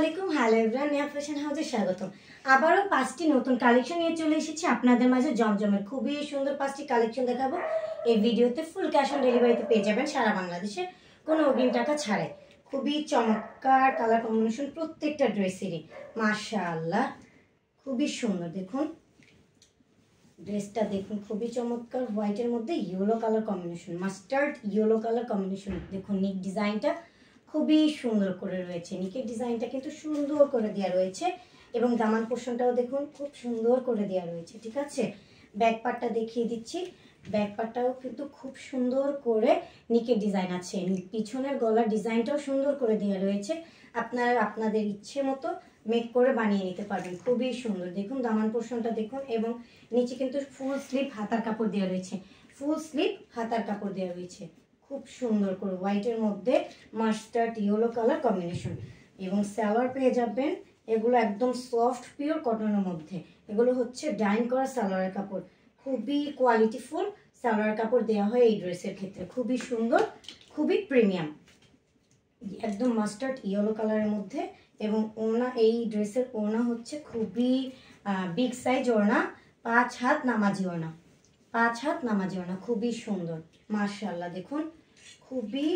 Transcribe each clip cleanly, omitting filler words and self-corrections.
আলাইকুম, hello everyone, Neha fashion হাউসে স্বাগতম। আবারও 5টি নতুন কালেকশন নিয়ে চলে এসেছি আপনাদের মাঝে। জমজমের খুবই সুন্দর 5টি কালেকশন দেখাবো এই ভিডিওতে। ফুল ক্যাশ অন ডেলিভারিতে পেয়ে যাবেন সারা বাংলাদেশে, কোনো অগ্রিম টাকা ছাড়াই। খুবই চমৎকার কালার কম্বিনেশন প্রত্যেকটা ড্রেসেরই, মাশাআল্লাহ খুবই সুন্দর। দেখুন ড্রেসটা দেখুন, খুবই চমৎকার। হোয়াইটের মধ্যে yellow colour combination, mustard yellow colour combination. দেখুন নিক ডিজাইনটা খুবই সুন্দর করে রয়েছে, নিকের ডিজাইনটা কিন্তু সুন্দর করে দেওয়া রয়েছে এবং দামান পোর্শনটাও দেখুন খুব সুন্দর করে দেওয়া রয়েছে। ঠিক আছে, ব্যাক পার্টটা দেখিয়ে দিচ্ছি। ব্যাক পার্টটাও কিন্তু খুব সুন্দর করে নিকের ডিজাইন আছে, পিছনের গলার ডিজাইনটাও সুন্দর করে দেওয়া রয়েছে। আপনারা আপনাদের ইচ্ছে মতো মেক করে বানিয়ে নিতে পারবেন, খুবই সুন্দর। দেখুন দামান পোর্শনটা দেখুন, এবং নিচে কিন্তু ফুল স্লিভ হাতার কাপড় দেওয়া রয়েছে, ফুল স্লিভ হাতার কাপড় দেওয়া রয়েছে খুব সুন্দর করে হোয়াইটের মধ্যে মাস্টার্ড ইয়েলো কালার কম্বিনেশন। এবং সালোয়ার পেয়ে যাবেন, এগুলো একদম সফট পিওর কটনের মধ্যে। এগুলো হচ্ছে ডাইং করা সালোয়ারের কাপড়, খুবই কোয়ালিটিফুল সালোয়ার কাপড় দেওয়া হয় এই ড্রেসের ক্ষেত্রে। খুবই সুন্দর, খুবই প্রিমিয়াম, একদম মাস্টার্ড ইয়েলো কালারের মধ্যে। এবং ওড়না, এই ড্রেসের ওড়না হচ্ছে খুবই বিগ সাইজ ওড়না, 5 হাত নামাজি ওড়না, 5 হাত নামাজি ওড়না, খুবই সুন্দর মাশাআল্লাহ। দেখুন খুবই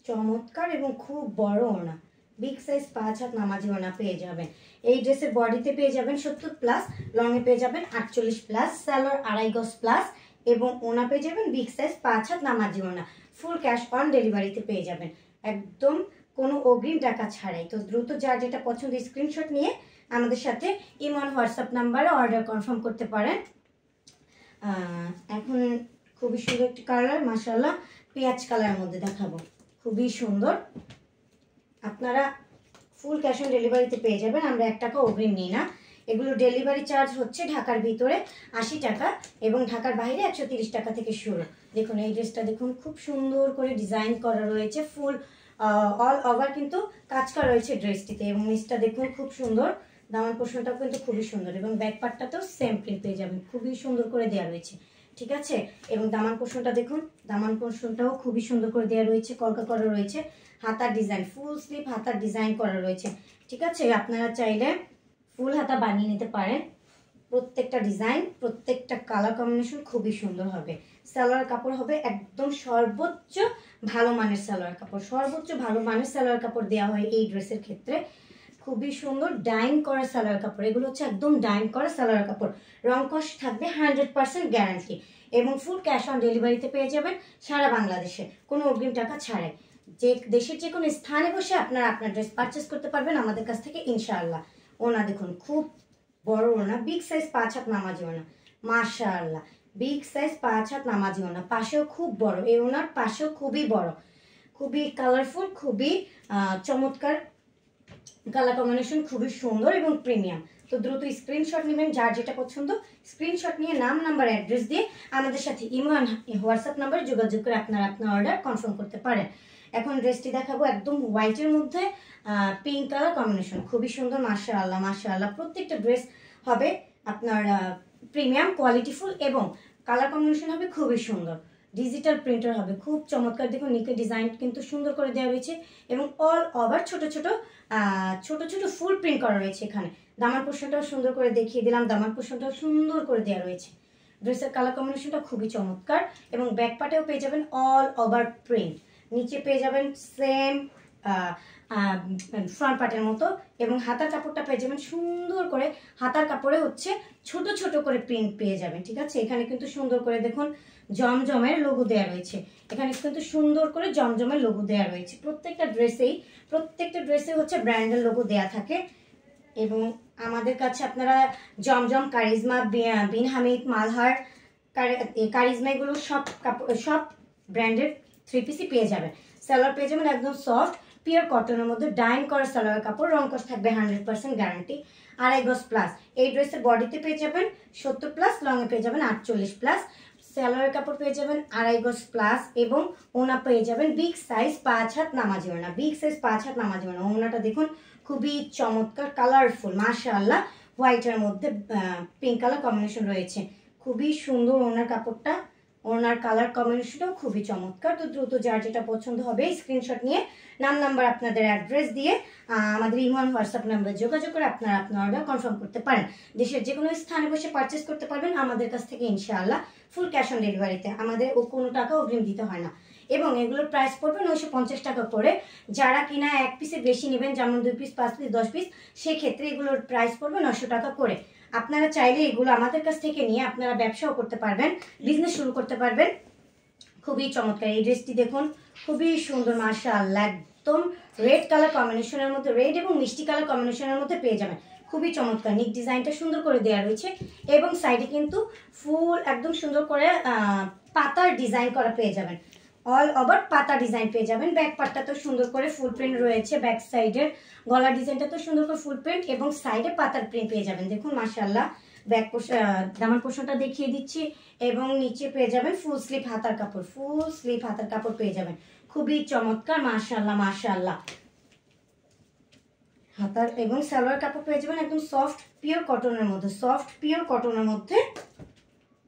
চমৎকার এবং খুব বড় ওড়না, বিগ সাইজ 5 হাত নামাজি ওড়না পেয়ে যাবেন। এই ড্রেসের বডিতে পেয়ে যাবেন 70+, লংয়ে পেয়ে যাবেন 48+, সালোয়ার 2.5 গজ প্লাস, এবং ওড়না পেয়ে যাবেন বিগ সাইজ 5 হাত নামাজি ওড়না। ফুল ক্যাশ অন ডেলিভারিতে পেয়ে যাবেন, একদম কোনো অগ্রিম টাকা ছাড়াই। তো দ্রুত যার যেটা পছন্দ স্ক্রিনশট নিয়ে আমাদের সাথে ইমন হোয়াটসঅ্যাপ নাম্বারে অর্ডার কনফার্ম করতে পারেন। এখন খুবই সুন্দর একটি কালার, মাশাআল্লাহ পেঁয়াজ কালারের মধ্যে দেখাবো, খুবই সুন্দর। আপনারা ফুল ক্যাশ অন ডেলিভারিতে পেয়ে যাবেন, আমরা 1 টাকা অগ্রিম নিই না। এগুলো ডেলিভারি চার্জ হচ্ছে ঢাকার ভিতরে 80 টাকা এবং ঢাকার বাইরে 130 টাকা থেকে শুরু। দেখুন এই ড্রেসটা দেখুন, খুব সুন্দর করে ডিজাইন করা রয়েছে, ফুল অল ওভার কিন্তু কাজ করা রয়েছে ড্রেসটিতে। এবং নিচটা দেখুন খুব সুন্দর, দামান পোর্শনটাও কিন্তু খুবই সুন্দর, এবং ব্যাক পার্টটাতেও সেম প্রিন্ট পেয়ে যাবেন, খুবই সুন্দর করে দেওয়া রয়েছে। ঠিক আছে, এবং দামান পোর্শনটা দেখুন, দামান পোর্শনটাও খুবই সুন্দর করে দেওয়া রয়েছে, কলকা করা রয়েছে, হাতার ডিজাইন ফুল স্লিভ হাতার ডিজাইন করা রয়েছে। ঠিক আছে, আপনারা চাইলে ফুল হাতা বানিয়ে নিতে পারেন। প্রত্যেকটা ডিজাইন, প্রত্যেকটা কালার কম্বিনেশন খুবই সুন্দর হবে। সালোয়ার কাপড় হবে একদম সর্বোচ্চ ভালো মানের সালোয়ার কাপড়, সর্বোচ্চ ভালো মানের সালোয়ার কাপড় দেওয়া হয় এই ড্রেসের ক্ষেত্রে। খুবই সুন্দর ডাইং করা সালোয়ার কাপড়, এগুলো হচ্ছে একদম ডাইং করা সালোয়ার কাপড়। রং কস থাকবে 100% গ্যারান্টি, এবং ফুল ক্যাশ অন ডেলিভারিতে পেয়ে যাবেন সারা বাংলাদেশে, কোনো অগ্রিম টাকা ছাড়াই। যে দেশের যে কোনো স্থানে বসে আপনারা আপনার ড্রেস পারচেস করতে পারবেন আমাদের কাছ থেকে ইনশাআল্লাহ। ওনা দেখুন খুব বড় ওনা, বিগ সাইজ 5 হাত নামাজি ওনা, মাশাআল্লাহ বিগ সাইজ 5 হাত নামাজি ওনা, পাশেও খুব বড়, এই ওনার পাশেও খুবই বড়, খুবই কালারফুল, খুবই চমৎকার কালার কম্বিনেশন, খুবই সুন্দর এবং প্রিমিয়াম। তো দ্রুত স্ক্রিনশট নেবেন, যার যেটা পছন্দ স্ক্রিনশট নিয়ে নাম নাম্বার অ্যাড্রেস দিয়ে আমাদের সাথে ইমো হোয়াটসঅ্যাপ নাম্বারে যোগাযোগ করে আপনারা আপনার অর্ডার কনফার্ম করতে পারেন। এখন ড্রেসটি দেখাবো একদম হোয়াইটের মধ্যে পিঙ্ক কালার কম্বিনেশন, খুবই সুন্দর মাশাআল্লাহ মাশাআল্লাহ। প্রত্যেকটা ড্রেস হবে আপনার প্রিমিয়াম কোয়ালিটিফুল, এবং কালার কম্বিনেশন হবে খুবই সুন্দর, ডিজিটাল প্রিন্টার হবে, খুব চমৎকার। দেখুন নিকের ডিজাইন কিন্তু সুন্দর করে দেওয়া রয়েছে, এবং অল ওভার ছোট ছোট ফুল প্রিন্ট করা রয়েছে এখানে। দামান পোর্শনটাও সুন্দর করে দেখিয়ে দিলাম, দামান পোর্শনটাও সুন্দর করে দেওয়া রয়েছে। ড্রেসের কালার কম্বিনেশনটা খুবই চমৎকার, এবং ব্যাক পার্টেও পেয়ে যাবেন অল ওভার প্রিন্ট, নিচে পেয়ে যাবেন সেম ফ্রন্ট পার্টের মতো, এবং হাতার কাপড়টা পেয়ে যাবেন সুন্দর করে, হাতার কাপড়ে হচ্ছে ছোট ছোট করে প্রিন্ট পেয়ে যাবেন। ঠিক আছে, এখানে কিন্তু সুন্দর করে দেখুন জমজমের লোগো দেওয়া রয়েছে, এখানে কিন্তু সুন্দর করে জমজমের লোগো দেওয়া রয়েছে। প্রত্যেকটা ড্রেসে হচ্ছে ব্র্যান্ডের লোগো দেওয়া থাকে। এবং আমাদের কাছে আপনারা জমজম, কারিজমা, বিন হামিদ, মালহার, কারিজমা এগুলো সব ব্র্যান্ডের 3 পিসই পেয়ে যাবেন। সালোয়ার পেয়ে যাবেন একদম সফট পিওর কটনের মধ্যে ডাইং করা সালোয়ার কাপড়, রং কস থাকবে 100% গ্যারান্টি, 2.5 গজ প্লাস। এই ড্রেসের বডিতে পেয়ে যাবেন 70+, লংয়ে পেয়ে যাবেন 48+, সালোয়ার কাপড় পেয়ে যাবেন 2.5 গজ প্লাস, এবং ওনা পেয়ে যাবেন বিগ সাইজ 5 হাত নামাজি ওনা, বিগ সাইজ 5 হাত নামাজি ওনা। ওনাটা দেখুন খুবই চমৎকার কালারফুল মাশাআল্লাহ, হোয়াইটের মধ্যে পিঙ্ক কালার কম্বিনেশন রয়েছে, খুবই সুন্দর ওনার কাপড়টা, ওনার কালার কম্বিনেশনটাও খুবই চমৎকার। তো দ্রুত যার যেটা পছন্দ হবে স্ক্রিনশট নিয়ে নাম নাম্বার আপনাদের অ্যাড্রেস দিয়ে আমাদের ইমন হোয়াটসঅ্যাপ নাম্বারে যোগাযোগ করে আপনারা আপনার অর্ডার কনফার্ম করতে পারেন। দেশের যে কোনো স্থানে বসে পারচেস করতে পারবেন আমাদের কাছ থেকে ইনশাআল্লাহ ফুল ক্যাশ অন ডেলিভারিতে। আমাদের কোনো টাকা অগ্রিম দিতে হয় না এবং এগুলোর প্রাইস পড়বে 950 টাকা করে। যারা কিনা এক পিসের বেশি নেবেন, যেমন 2 পিস 5 পিস 10 পিস, সেক্ষেত্রে এগুলোর প্রাইস পড়বে 900 টাকা করে। আপনারা চাইলে এগুলো আমাদের কাছ থেকে নিয়ে আপনারা ব্যবসাও করতে পারবেন, বিজনেস শুরু করতে পারবেন। খুবই চমৎকার এই ড্রেসটি দেখুন, খুবই সুন্দর মাশাআল্লাহ। একদম রেড কালার কম্বিনেশনের মধ্যে, রেড এবং মিষ্টি কালার কম্বিনেশনের মধ্যে পেয়ে যাবেন। খুবই চমৎকার, নিক ডিজাইনটা সুন্দর করে দেওয়া রয়েছে এবং সাইডে কিন্তু ফুল একদম সুন্দর করে পাতার ডিজাইন করা পেয়ে যাবেন। অল ওভার পাতা ডিজাইন পেয়ে যাবেন। ব্যাক পার্টটা তো সুন্দর করে ফুল প্রিন্ট রয়েছে, ব্যাক সাইডের গলার ডিজাইনটা তো সুন্দর করে ফুল প্রিন্ট এবং সাইডে পাতার প্রিন্ট পেয়ে যাবেন। দেখুন মাশাআল্লাহ, ব্যাক দামান পোর্শনটা দেখিয়ে দিচ্ছি এবং নিচে পেয়ে যাবেন ফুল স্লিভ হাতার কাপড়, ফুল স্লিভ হাতার কাপড় পেয়ে যাবেন। খুবই চমৎকার মাশাআল্লাহ মাশাআল্লাহ। হাতার এবং সালোয়ার কাপড় পেয়ে যাবেন একদম সফট পিওর কটনের মধ্যে, সফট পিওর কটনের মধ্যে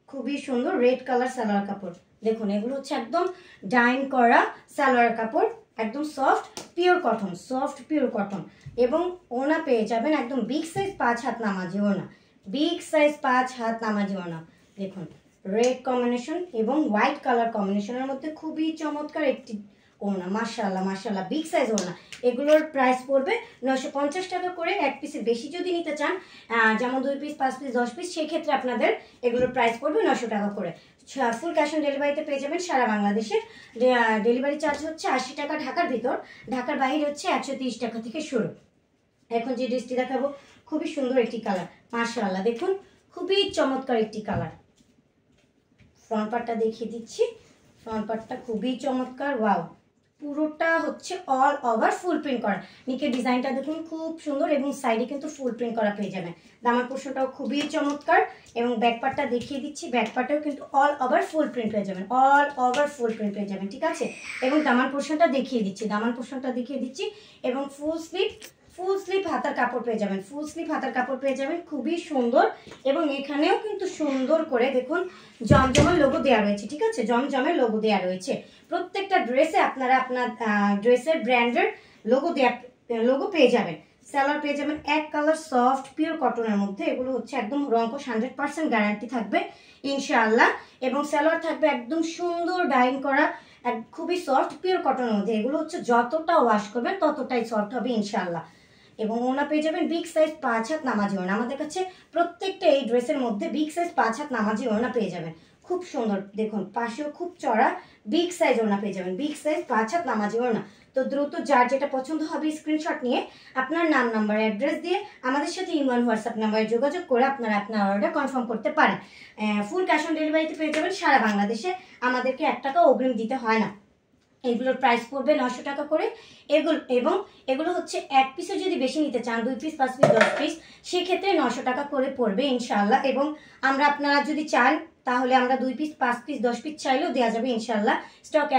খুবই সুন্দর রেড কালার সালোয়ার কাপড়। দেখুন এগুলো হচ্ছে একদম ডাইন করা সালোয়ার কাপড়, একদম soft pure cotton, soft pure cotton. এবং ওনা পেয়ে যাবেন একদম বিগ সাইজ 5 হাত নামাজি ওনা, বিগ সাইজ 5 হাত নামাজি ওনা। দেখুন রেড কম্বিনেশন এবং হোয়াইট কালার কম্বিনেশনের মধ্যে খুবই চমৎকার একটি ওনা, মাশাআল্লাহ মাশাআল্লাহ, বিগ সাইজ ওনা। এগুলোর প্রাইস পড়বে 950 টাকা করে। এক পিসের বেশি যদি নিতে চান, যেমন 2 পিস 5 পিস 10 পিস, সেক্ষেত্রে আপনাদের এগুলোর প্রাইস পড়বে 900 টাকা করে। ফুল ক্যাশ অন ডেলিভারিতে পেয়ে যাবেন সারা বাংলাদেশে। ডেলিভারি চার্জ হচ্ছে 80 টাকা ঢাকার ভিতর, ঢাকার বাইরে হচ্ছে 130 টাকা থেকে শুরু। এখন যে ড্রেসটি দেখাবো খুবই সুন্দর একটি কালার মাশাআল্লাহ, দেখুন খুবই চমৎকার একটি কালার। ফ্রন্ট পার্টটা দেখিয়ে দিচ্ছি, ফ্রন্ট পার্টটা খুবই চমৎকার। ওয়াও, পুরোটা হচ্ছে অল ওভার ফুল প্রিন্ট করা। নিকের ডিজাইনটা দেখুন খুব সুন্দর এবং সাইডে কিন্তু ফুল প্রিন্ট করা পেয়ে যাবেন। দামার পোর্শনটাও খুবই চমৎকার এবং ব্যাক পার্টটা দেখিয়ে দিচ্ছি, ব্যাক পার্টেও কিন্তু অল ওভার ফুল প্রিন্ট পেয়ে যাবেন, অল ওভার ফুল প্রিন্ট পেয়ে যাবেন, ঠিক আছে। এবং দামান পোর্শনটা দেখিয়ে দিচ্ছি, দামান পোর্শনটা দেখিয়ে দিচ্ছি এবং ফুল স্লিভ হাতার কাপড় পেয়ে যাবেন, ফুল স্লিভ হাতার কাপড় পেয়ে যাবেন, খুবই সুন্দর। এবং এখানেও কিন্তু সুন্দর করে দেখুন জমজমের লোগো দেওয়া রয়েছে, ঠিক আছে, জমজমের লোগো দেওয়া রয়েছে। প্রত্যেকটা ড্রেসে আপনারা আপনার ড্রেসের ব্র্যান্ডের লোগো পেয়ে যাবেন। সালোয়ার পেয়ে যাবেন এক কালার সফট পিওর কটনের মধ্যে, এগুলো হচ্ছে একদম রংকশ 100% গ্যারান্টি থাকবে ইনশাআল্লাহ। এবং সালোয়ার থাকবে একদম সুন্দর ডাইং করা, খুবই সফট পিওর কটনের মধ্যে। এগুলো হচ্ছে যতটা ওয়াশ করবেন ততটাই সফট হবে ইনশাআল্লাহ। এবং ওনা পেয়ে যাবেন বিগ সাইজ 5 হাত নামাজি ওনা। আমাদের কাছে প্রত্যেকটা এই ড্রেসের মধ্যে বিগ সাইজ 5 হাত নামাজি ওনা পেয়ে যাবেন, খুব সুন্দর। দেখুন পাশেও খুব চড়া বিগ সাইজ ওনা পেয়ে যাবেন, বিগ সাইজ 5 হাত নামাজি ওনা। তো দ্রুত যার যেটা পছন্দ হবে স্ক্রিনশট নিয়ে আপনার নাম নাম্বার অ্যাড্রেস দিয়ে আমাদের সাথে ইমন হোয়াটসঅ্যাপ নাম্বারে যোগাযোগ করে আপনারা আপনার অর্ডার কনফার্ম করতে পারেন। ফুল ক্যাশ অন ডেলিভারিতে পেয়ে যাবেন সারা বাংলাদেশে, আমাদেরকে 1 টাকা অগ্রিম দিতে হয় না। এগুলোর প্রাইস পড়বে 900 টাকা করে। এগুলো হচ্ছে এক পিসে যদি বেশি নিতে চান, 2 পিস 5 পিস 10 পিস, সেক্ষেত্রে 900 টাকা করে পড়বে ইনশাআল্লাহ। এবং আপনারা যদি চান তাহলে আমরা 2 পিস 5 পিস 10 পিস চাইলেও দেওয়া যাবে ইনশাআল্লাহ, স্টক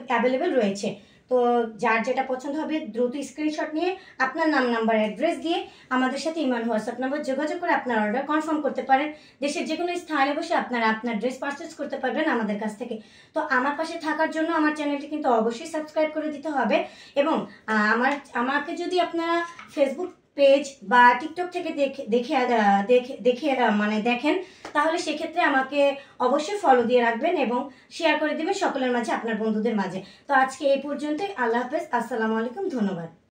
অ্যাভেলেবেল রয়েছে। তো যার যেটা পছন্দ হবে দ্রুত স্ক্রিনশট নিয়ে আপনার নাম নাম্বার অ্যাড্রেস দিয়ে আমাদের সাথে ইমন হোয়াটসঅ্যাপ নাম্বার যোগাযোগ করে আপনার অর্ডার কনফার্ম করতে পারেন। দেশের যে কোনো স্থানে বসে আপনারা আপনার ড্রেস পারচেজ করতে পারবেন আমাদের কাছ থেকে। তো আমার পাশে থাকার জন্য আমার চ্যানেলটি কিন্তু অবশ্যই সাবস্ক্রাইব করে দিতে হবে। এবং আমাকে যদি আপনারা ফেসবুক পেজ বা টিকটক থেকে দেখেন, তাহলে সেক্ষেত্রে আমাকে অবশ্যই ফলো দিয়ে রাখবেন এবং শেয়ার করে দেবেন সকলের মাঝে, আপনার বন্ধুদের মাঝে। তো আজকে এই পর্যন্তই, আল্লাহ হাফেজ, আসসালামু আলাইকুম, ধন্যবাদ।